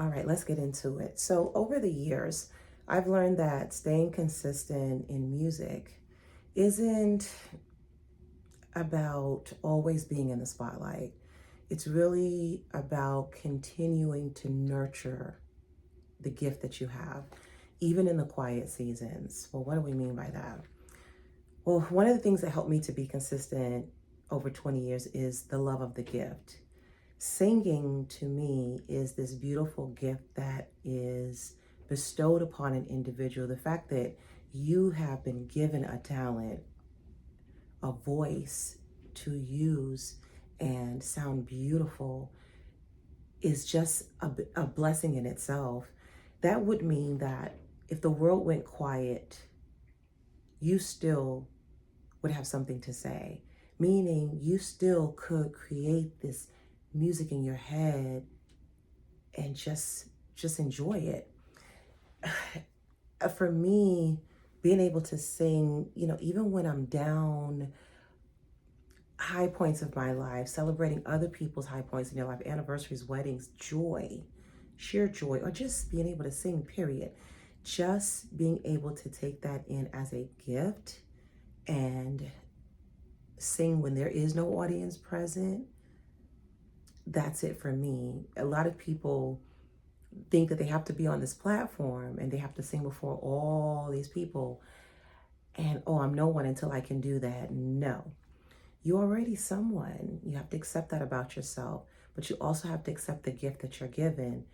All right, let's get into it. So, over the years, I've learned that staying consistent in music isn't about always being in the spotlight. It's really about continuing to nurture the gift that you have, even in the quiet seasons. Well, what do we mean by that? Well, one of the things that helped me to be consistent over 20 years is the love of the gift. Singing to me is this beautiful gift that is bestowed upon an individual. The fact that you have been given a talent, a voice to use and sound beautiful is just a blessing in itself. That would mean that if the world went quiet, you still would have something to say, meaning you still could create this music in your head and just enjoy it. For me, being able to sing, even when I'm down, high points of my life, celebrating other people's high points in their life, anniversaries, weddings, joy, sheer joy, or just being able to sing, period. Just being able to take that in as a gift and sing when there is no audience present, that's it for me. A lot of people think that they have to be on this platform and they have to sing before all these people. And, oh, I'm no one until I can do that. No, you're already someone. You have to accept that about yourself, but you also have to accept the gift that you're given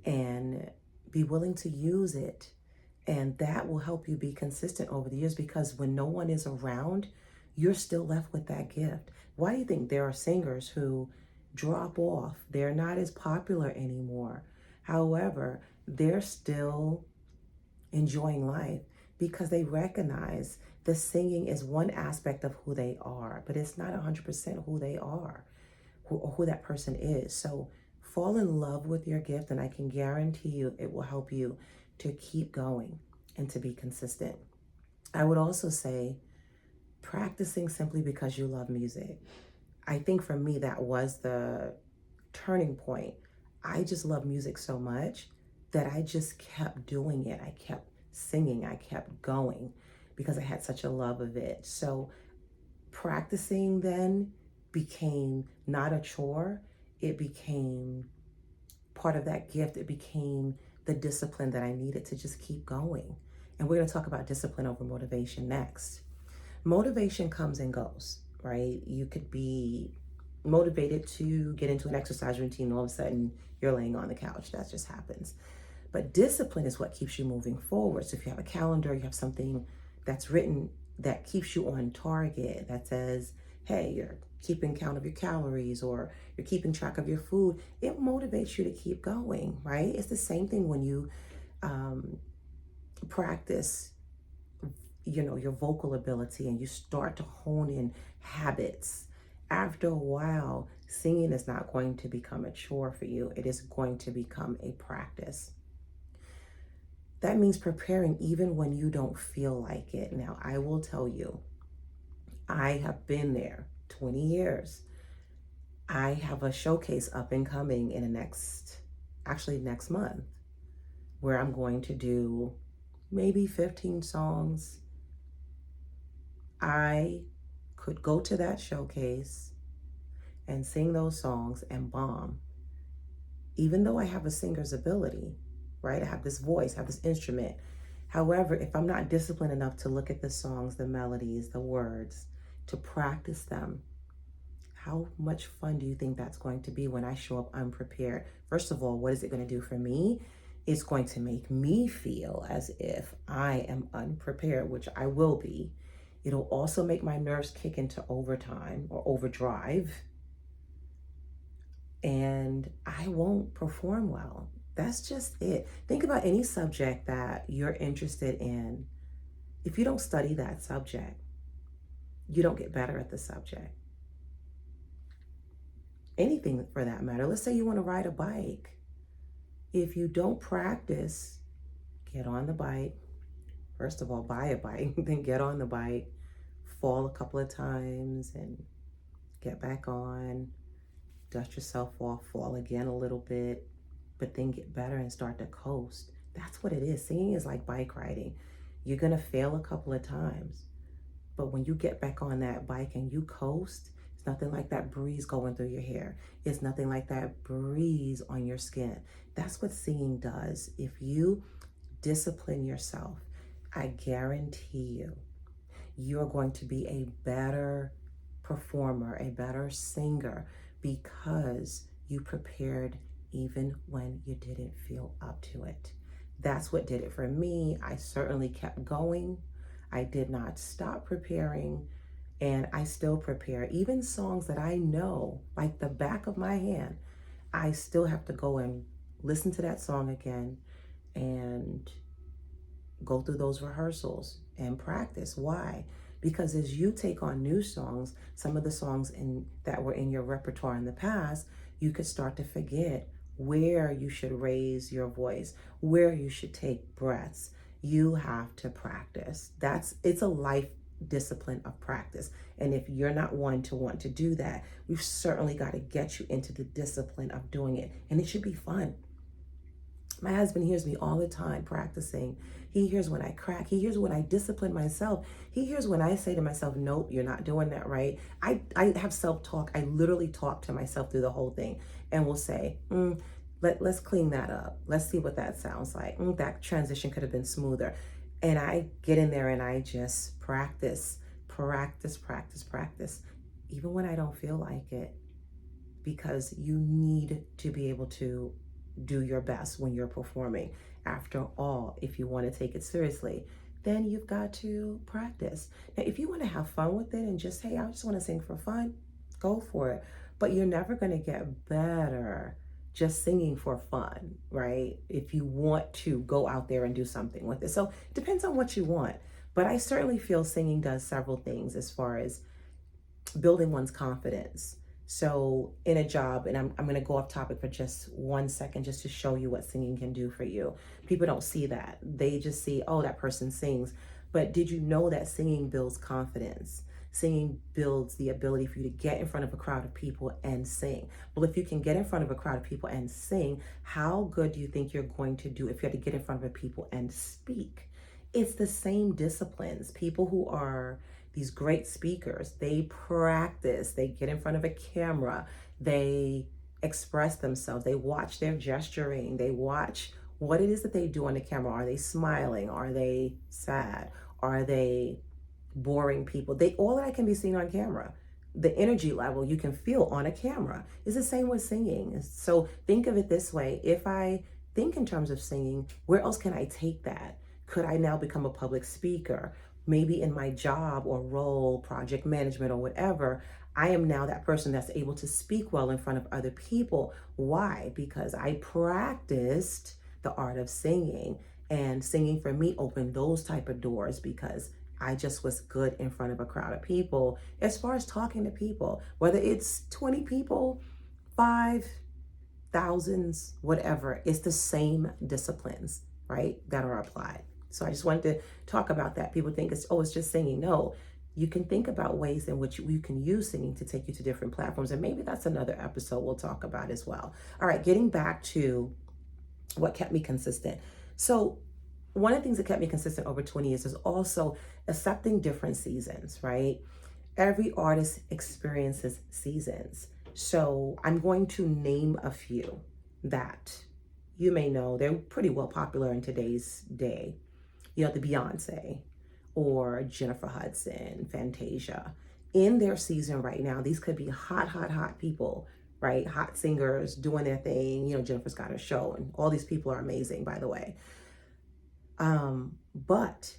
and be willing to use it. And that will help you be consistent over the years, because when no one is around, you're still left with that gift. Why do you think there are singers who drop off? They're not as popular anymore. However, they're still enjoying life because they recognize the singing is one aspect of who they are, but it's not 100% who they are or who that person is. So fall in love with your gift, and I can guarantee you it will help you to keep going and to be consistent. I would also say practicing simply because you love music. I think for me, that was the turning point. I just love music so much that I just kept doing it. I kept singing. I kept going because I had such a love of it. So practicing then became not a chore. It became part of that gift. It became the discipline that I needed to just keep going. And we're going to talk about discipline over motivation next. Motivation comes and goes, right? You could be motivated to get into an exercise routine, all of a sudden you're laying on the couch. That just happens. But discipline is what keeps you moving forward. So if you have a calendar, you have something that's written that keeps you on target, that says, hey, you're keeping count of your calories or you're keeping track of your food, it motivates you to keep going, right? It's the same thing when you practice your vocal ability and you start to hone in habits. After a while, singing is not going to become a chore for you. It is going to become a practice. That means preparing even when you don't feel like it. Now, I will tell you, I have been there 20 years. I have a showcase up and coming in next month, where I'm going to do maybe 15 songs. I could go to that showcase and sing those songs and bomb, even though I have a singer's ability, right? I have this voice, I have this instrument. However, if I'm not disciplined enough to look at the songs, the melodies, the words, to practice them, how much fun do you think that's going to be when I show up unprepared? First of all, what is it going to do for me? It's going to make me feel as if I am unprepared, which I will be. It'll also make my nerves kick into overtime or overdrive, and I won't perform well. That's just it. Think about any subject that you're interested in. If you don't study that subject, you don't get better at the subject. Anything for that matter. Let's say you want to ride a bike. If you don't practice, get on the bike. First of all, buy a bike, then get on the bike, fall a couple of times and get back on, dust yourself off, fall again a little bit. but then get better and start to coast. That's what it is. Singing is like bike riding. You're going to fail a couple of times, but when you get back on that bike and you coast, it's nothing like that breeze going through your hair. It's nothing like that breeze on your skin. That's what singing does. If you discipline yourself, I guarantee you, you're going to be a better performer, a better singer, because you prepared even when you didn't feel up to it. That's what did it for me. I certainly kept going. I did not stop preparing, and I still prepare. Even songs that I know like the back of my hand, I still have to go and listen to that song again and go through those rehearsals and practice. Why? Because as you take on new songs, some of the songs that were in your repertoire in the past, you could start to forget where you should raise your voice, where you should take breaths. You have to practice. It's a life discipline of practice. And if you're not one to want to do that, we've certainly got to get you into the discipline of doing it. And it should be fun. My husband hears me all the time practicing. He hears when I crack. He hears when I discipline myself. He hears when I say to myself, nope, you're not doing that right. I have self-talk. I literally talk to myself through the whole thing and will say, let's clean that up. Let's see what that sounds like. That transition could have been smoother. And I get in there and I just practice, even when I don't feel like it, because you need to be able to do your best when you're performing. After all, if you want to take it seriously, then you've got to practice. Now, if you want to have fun with it and just, hey, I just want to sing for fun, go for it. But you're never going to get better just singing for fun, right? If you want to go out there and do something with it. So it depends on what you want. But I certainly feel singing does several things as far as building one's confidence. So in a job, and I'm going to go off topic for just 1 second, just to show you what singing can do for you. People don't see that. They just see, oh, that person sings. But did you know that singing builds confidence? Singing builds the ability for you to get in front of a crowd of people and sing. Well, if you can get in front of a crowd of people and sing, how good do you think you're going to do if you have to get in front of people and speak? It's the same disciplines. People who are these great speakers, they practice, they get in front of a camera, they express themselves, they watch their gesturing, they watch what it is that they do on the camera. Are they smiling? Are they sad? Are they boring people? All that can be seen on camera. The energy level you can feel on a camera. Is the same with singing. So think of it this way. If I think in terms of singing, where else can I take that? Could I now become a public speaker? Maybe in my job or role, project management or whatever, I am now that person that's able to speak well in front of other people. Why? Because I practiced the art of singing, and singing for me opened those type of doors because I just was good in front of a crowd of people. As far as talking to people, whether it's 20 people, 5, thousands, whatever, it's the same disciplines, right, that are applied. So I just wanted to talk about that. People think it's just singing. No, you can think about ways in which you can use singing to take you to different platforms. And maybe that's another episode we'll talk about as well. All right, getting back to what kept me consistent. So one of the things that kept me consistent over 20 years is also accepting different seasons, right? Every artist experiences seasons. So I'm going to name a few that you may know. They're pretty well popular in today's day. You know, the Beyonce or Jennifer Hudson, Fantasia. In their season right now, these could be hot people, right? Hot singers doing their thing. You know, Jennifer's got her show, and all these people are amazing, by the way. But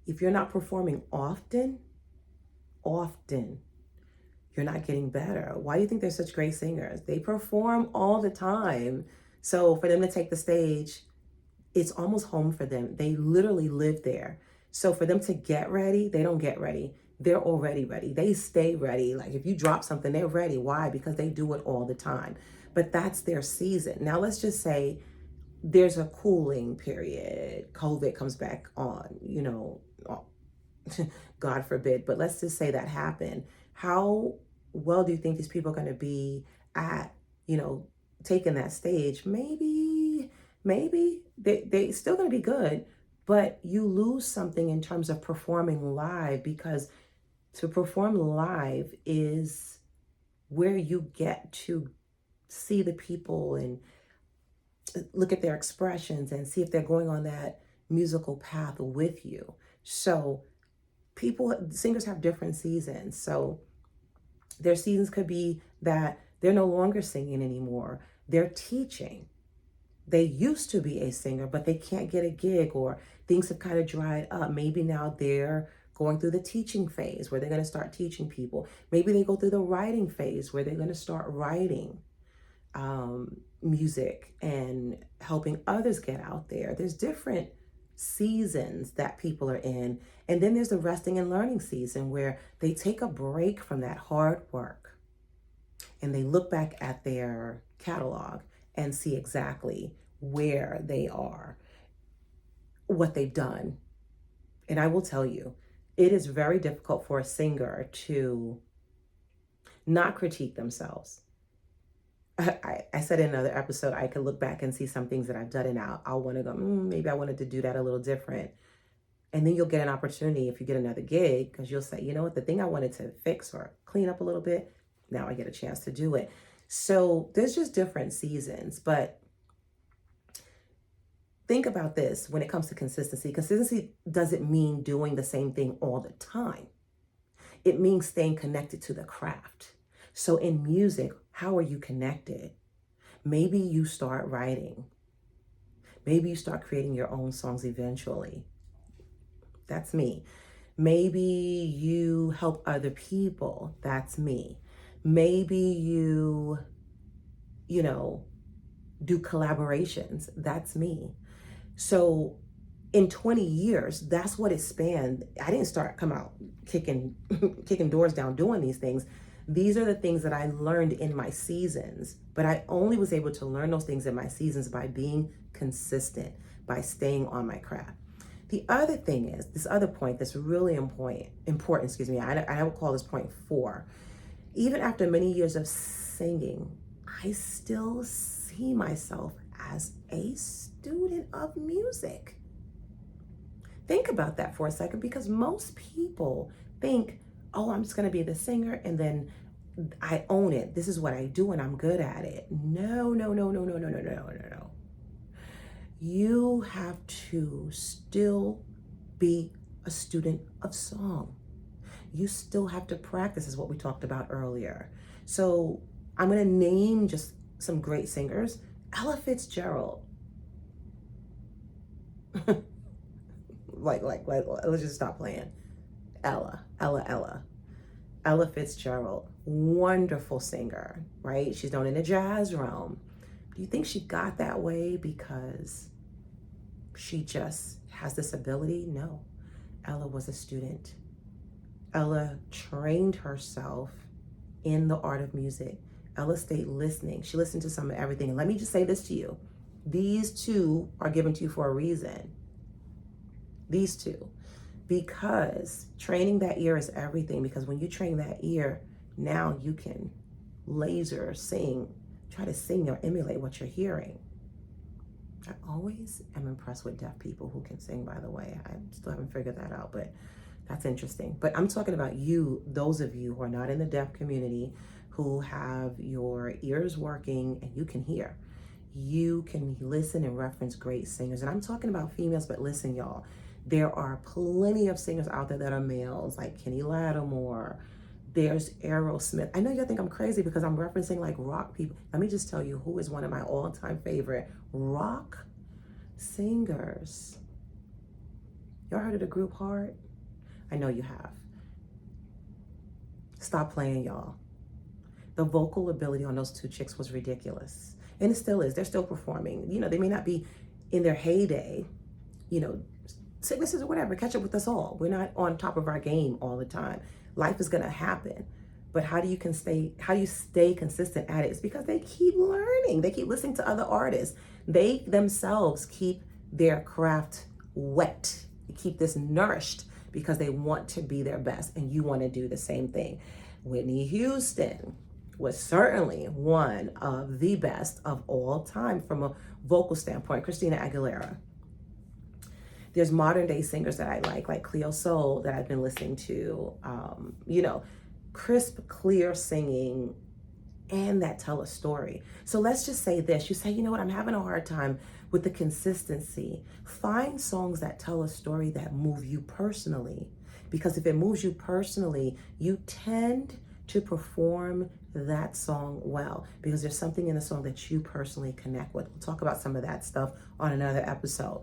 if you're not performing often, you're not getting better. Why do you think they're such great singers? They perform all the time. So for them to take the stage, it's almost home for them. They literally live there. So for them to get ready, they don't get ready. They're already ready. They stay ready. Like if you drop something, they're ready. Why? Because they do it all the time. But that's their season. Now let's just say there's a cooling period. COVID comes back on, you know, God forbid, but let's just say that happened. How well do you think these people are going to be at, you know, taking that stage, maybe they still going to be good, but you lose something in terms of performing live, because to perform live is where you get to see the people and look at their expressions and see if they're going on that musical path with you. So singers have different seasons. So their seasons could be that they're no longer singing anymore. They're teaching. They used to be a singer, but they can't get a gig, or things have kind of dried up. Maybe now they're going through the teaching phase where they're going to start teaching people. Maybe they go through the writing phase where they're going to start writing music and helping others get out there. There's different seasons that people are in. And then there's the resting and learning season where they take a break from that hard work and they look back at their catalog and see exactly where they are, what they've done. And I will tell you, it is very difficult for a singer to not critique themselves. I said in another episode, I could look back and see some things that I've done, and I'll want to go, maybe I wanted to do that a little different. And then you'll get an opportunity if you get another gig, because you'll say, you know what, the thing I wanted to fix or clean up a little bit, now I get a chance to do it. So there's just different seasons. But think about this when it comes to consistency. Consistency doesn't mean doing the same thing all the time. It means staying connected to the craft. So in music, how are you connected? Maybe you start writing. Maybe you start creating your own songs eventually. That's me. Maybe you help other people. That's me. Maybe you do collaborations. That's me. So in 20 years, that's what it spanned. I didn't come out kicking doors down doing these things. These are the things that I learned in my seasons, but I only was able to learn those things in my seasons by being consistent, by staying on my craft. The other thing is, this other point that's really important, I would call this point 4. Even after many years of singing, I still see myself as a student of music. Think about that for a second, because most people think, oh, I'm just going to be the singer and then I own it. This is what I do and I'm good at it. No. You have to still be a student of song. You still have to practice, is what we talked about earlier. So I'm going to name just some great singers. Ella Fitzgerald. like, let's just stop playing. Ella Fitzgerald, wonderful singer, right? She's known in the jazz realm. Do you think she got that way because she just has this ability? No. Ella was a student. Ella trained herself in the art of music. Ella stayed listening. She listened to some of everything. And let me just say this to you. These two are given to you for a reason. These two. Because training that ear is everything. Because when you train that ear, now you can laser sing, try to sing or emulate what you're hearing. I always am impressed with deaf people who can sing, by the way. I still haven't figured that out, but that's interesting. But I'm talking about you, those of you who are not in the deaf community, who have your ears working and you can hear. You can listen and reference great singers. And I'm talking about females, but listen, y'all. There are plenty of singers out there that are males, like Kenny Lattimore. There's Aerosmith. I know y'all think I'm crazy because I'm referencing like rock people. Let me just tell you who is one of my all-time favorite rock singers. Y'all heard of the group Heart? I know you have. Stop playing, y'all. The vocal ability on those two chicks was ridiculous. And it still is. They're still performing. You know, they may not be in their heyday, you know, sicknesses or whatever, catch up with us all. We're not on top of our game all the time. Life is gonna happen. But how you stay consistent at it is because they keep learning. They keep listening to other artists. They themselves keep their craft wet. They keep this nourished because they want to be their best, and you want to do the same thing. Whitney Houston, was certainly one of the best of all time from a vocal standpoint, Christina Aguilera. There's modern day singers that I like Cleo Sol that I've been listening to, crisp, clear singing and that tell a story. So let's just say this. You say, you know what, I'm having a hard time with the consistency. Find songs that tell a story that move you personally. Because if it moves you personally, you tend to perform that song well because there's something in the song that you personally connect with. We'll talk about some of that stuff on another episode.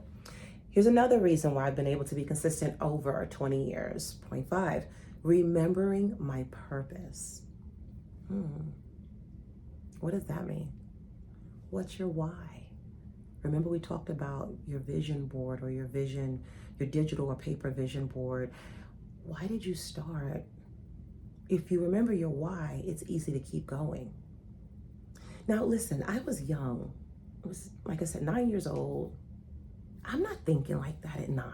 Here's another reason why I've been able to be consistent over 20 years. Point 5, remembering my purpose. What does that mean? What's your why? Remember we talked about your vision board or your vision, your digital or paper vision board. Why did you start? If you remember your why, it's easy to keep going. Now listen, I was young. I was, like I said, 9 years old. I'm not thinking like that at 9.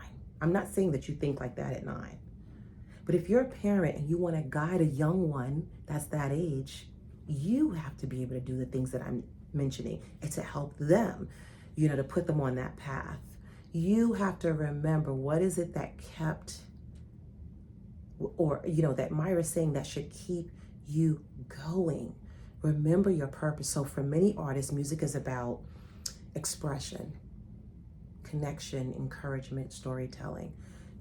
I'm not saying that you think like that at 9. But if you're a parent and you want to guide a young one that's that age, you have to be able to do the things that I'm mentioning and to help them, to put them on that path. You have to remember what is it that kept, or, that Myra's saying that should keep you going. Remember your purpose. So for many artists, music is about expression, connection, encouragement, storytelling.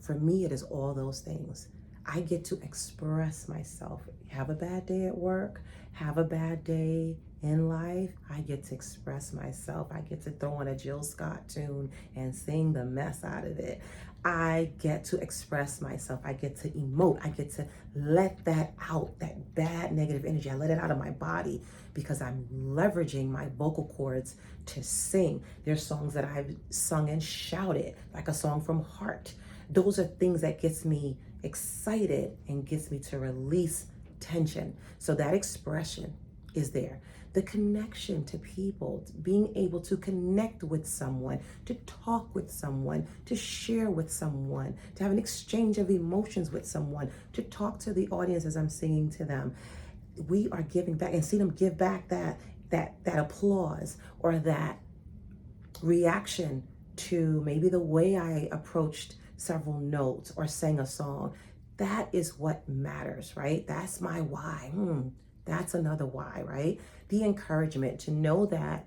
For me, it is all those things. I get to express myself. Have a bad day at work, have a bad day in life, I get to express myself. I get to throw on a Jill Scott tune and sing the mess out of it. I get to express myself. I get to emote. I get to let that out, that bad negative energy. I let it out of my body because I'm leveraging my vocal cords to sing. There's songs that I've sung and shouted, like a song from Heart. Those are things that gets me excited and gets me to release tension. So that expression is there. The connection to people, being able to connect with someone, to talk with someone, to share with someone, to have an exchange of emotions with someone, to talk to the audience as I'm singing to them. We are giving back and see them give back that applause or that reaction to maybe the way I approached several notes or sang a song. That is what matters, right? That's my why. That's another why, right? The encouragement to know that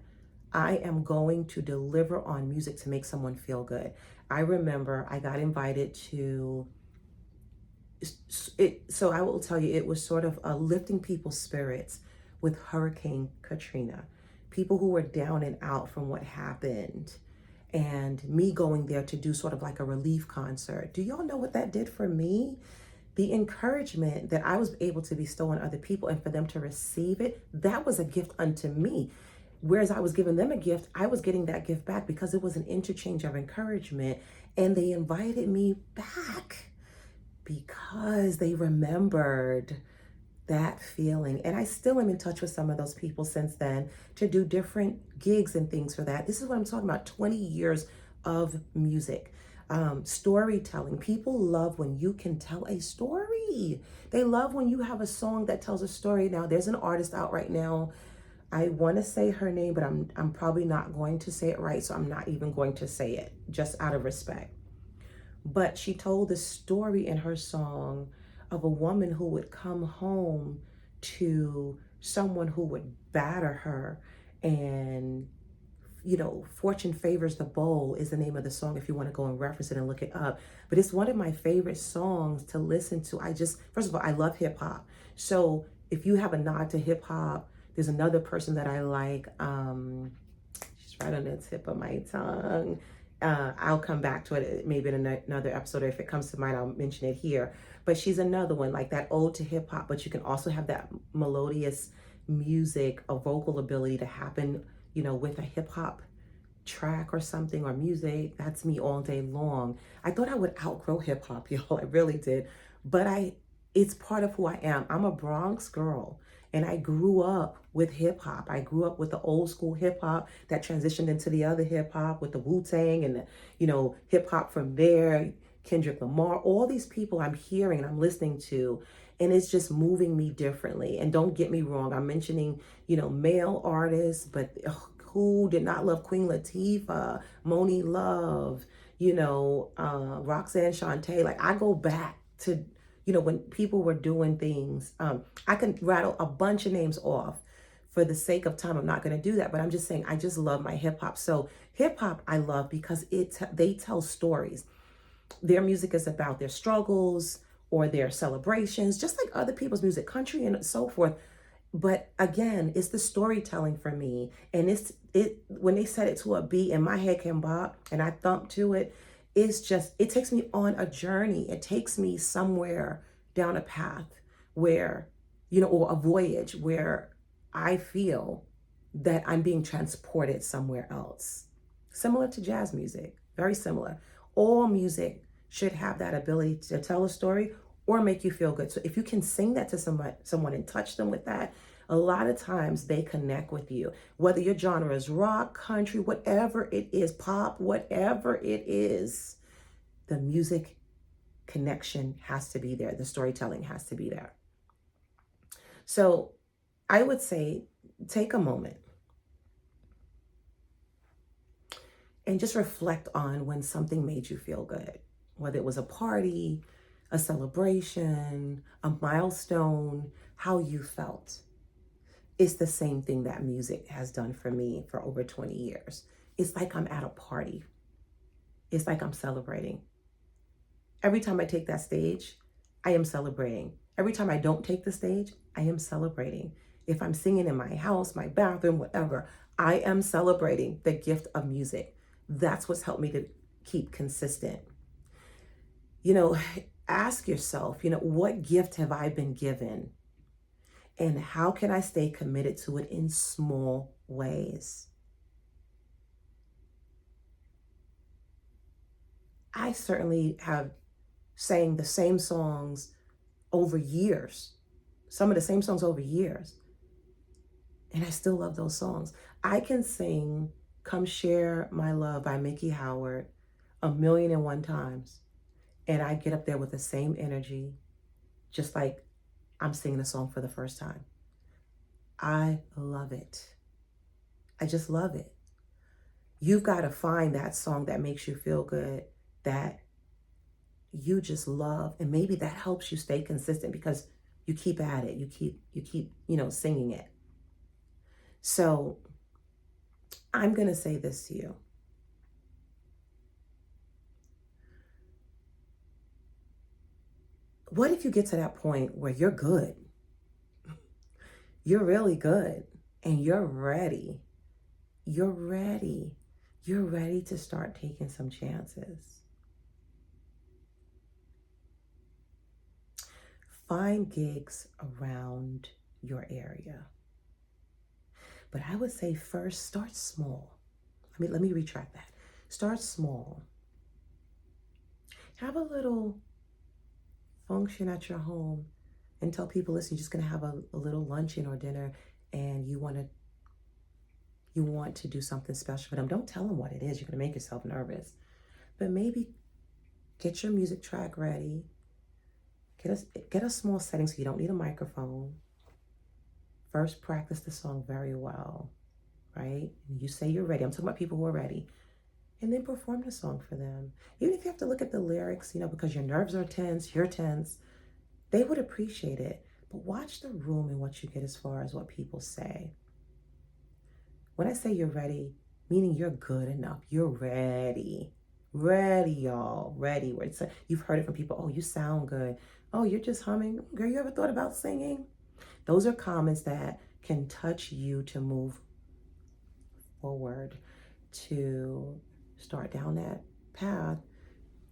I am going to deliver on music to make someone feel good. I remember I got invited to it. So I will tell you, it was sort of lifting people's spirits with Hurricane Katrina. People who were down and out from what happened, and me going there to do sort of like a relief concert. Do y'all know what that did for me? The encouragement that I was able to bestow on other people and for them to receive it, that was a gift unto me. Whereas I was giving them a gift, I was getting that gift back because it was an interchange of encouragement. And they invited me back because they remembered that feeling. And I still am in touch with some of those people since then to do different gigs and things for that. This is what I'm talking about, 20 years of music. Storytelling. People love when you can tell a story. They love when you have a song that tells a story. Now, there's an artist out right now. I want to say her name, but I'm probably not going to say it right, so I'm not even going to say it, just out of respect. But she told the story in her song of a woman who would come home to someone who would batter her, and Fortune Favors the Bold is the name of the song if you want to go and reference it and look it up. But it's one of my favorite songs to listen to. First of all, I love hip hop. So if you have a nod to hip hop, there's another person that I like. She's right on the tip of my tongue. I'll come back to it maybe in another episode, or if it comes to mind, I'll mention it here. But she's another one, like that ode to hip hop, but you can also have that melodious music, a vocal ability to happen with a hip hop track or something or music. That's me all day long. I thought I would outgrow hip hop, y'all. I really did. But it's part of who I am. I'm a Bronx girl and I grew up with hip hop. I grew up with the old school hip hop that transitioned into the other hip hop with the Wu-Tang and the, hip hop from there, Kendrick Lamar, all these people I'm hearing and I'm listening to. and it's just moving me differently. And don't get me wrong, I'm mentioning, male artists, but who did not love Queen Latifah, Moni Love, Roxanne Shante? Like, I go back to, when people were doing things. I can rattle a bunch of names off. For the sake of time, I'm not going to do that, but I'm just saying I just love my hip hop. So hip hop I love because they tell stories. Their music is about their struggles or their celebrations, just like other people's music, country and so forth. But again, it's the storytelling for me. And it when they set it to a beat and my head can bop and I thump to it, it takes me on a journey. It takes me somewhere down a path where, or a voyage where I feel that I'm being transported somewhere else. Similar to jazz music, very similar. All music should have that ability to tell a story or make you feel good. So if you can sing that to someone and touch them with that, a lot of times they connect with you. Whether your genre is rock, country, whatever it is, pop, whatever it is, the music connection has to be there. The storytelling has to be there. So I would say take a moment and just reflect on when something made you feel good, whether it was a party, a celebration, a milestone, how you felt. It's the same thing that music has done for me for over 20 years. It's like I'm at a party. It's like I'm celebrating. Every time I take that stage, I am celebrating. Every time I don't take the stage, I am celebrating. If I'm singing in my house, my bathroom, whatever, I am celebrating the gift of music. That's what's helped me to keep consistent. Ask yourself, what gift have I been given? And how can I stay committed to it in small ways? I certainly have sang the same songs over years, some of the same songs over years. And I still love those songs. I can sing Come Share My Love by Miki Howard 1,000,001 times. And I get up there with the same energy, just like I'm singing a song for the first time. I love it. I just love it. You've got to find that song that makes you feel good, that you just love. And maybe that helps you stay consistent because you keep at it. You keep, singing it. So I'm going to say this to you. What if you get to that point where you're good? You're really good and you're ready. You're ready. You're ready to start taking some chances. Find gigs around your area. But I would say first, start small. Let me retract that. Start small. Have a little function at your home and tell people, listen, you're just going to have a little luncheon or dinner and you want to do something special for them. Don't tell them what it is. You're going to make yourself nervous. But maybe get your music track ready. Get a small setting so you don't need a microphone. First, practice the song very well, right? You say you're ready. I'm talking about people who are ready. And then perform the song for them. Even if you have to look at the lyrics, because your nerves are tense, you're tense, they would appreciate it. But watch the room and what you get as far as what people say. When I say you're ready, meaning you're good enough. You're ready. Ready, y'all. Ready. You've heard it from people. Oh, you sound good. Oh, you're just humming. Girl, you ever thought about singing? Those are comments that can touch you to move forward, to start down that path,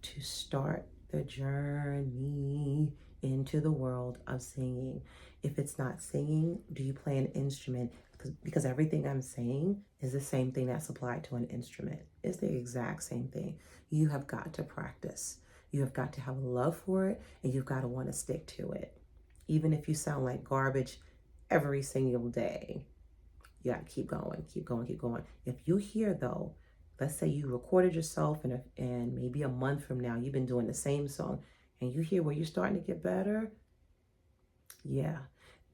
to start the journey into the world of singing. If it's not singing, do you play an instrument? Because everything I'm saying is the same thing that's applied to an instrument. It's the exact same thing. You have got to practice. You have got to have a love for it, and you've got to want to stick to it. Even if you sound like garbage every single day, you got to keep going, keep going, keep going. If you hear, though, let's say you recorded yourself and maybe a month from now, you've been doing the same song, and you hear where you're starting to get better, Yeah,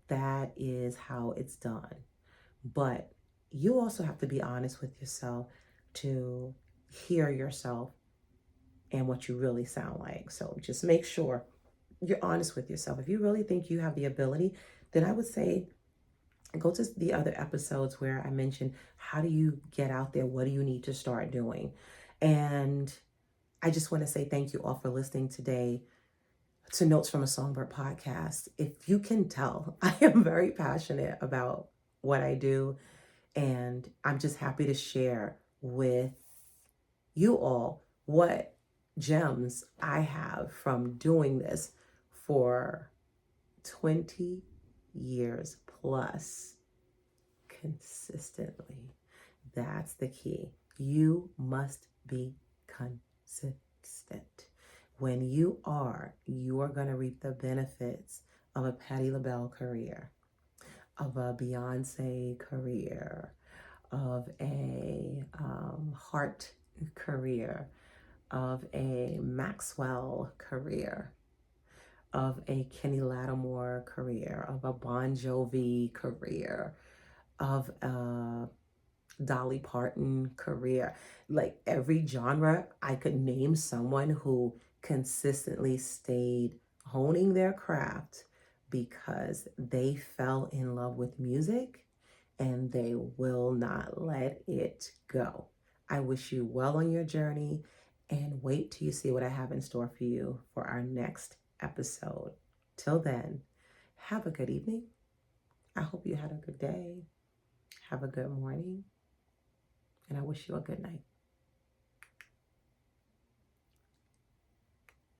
that is how it's done. But you also have to be honest with yourself to hear yourself and what you really sound like. So just make sure you're honest with yourself. If you really think you have the ability, then I would say go to the other episodes where I mentioned how do you get out there? What do you need to start doing? And I just want to say thank you all for listening today to Notes from a Songbird podcast. If you can tell, I am very passionate about what I do, and I'm just happy to share with you all what gems I have from doing this for 20 years plus consistently. That's the key. You must be consistent. When you are going to reap the benefits of a Patti LaBelle career, of a Beyonce career, of a Hart career, of a Maxwell career, of a Kenny Lattimore career, of a Bon Jovi career, of a Dolly Parton career. Like every genre, I could name someone who consistently stayed honing their craft because they fell in love with music and they will not let it go. I wish you well on your journey and wait till you see what I have in store for you for our next episode. Till then, have a good evening. I hope you had a good day. Have a good morning. And I wish you a good night.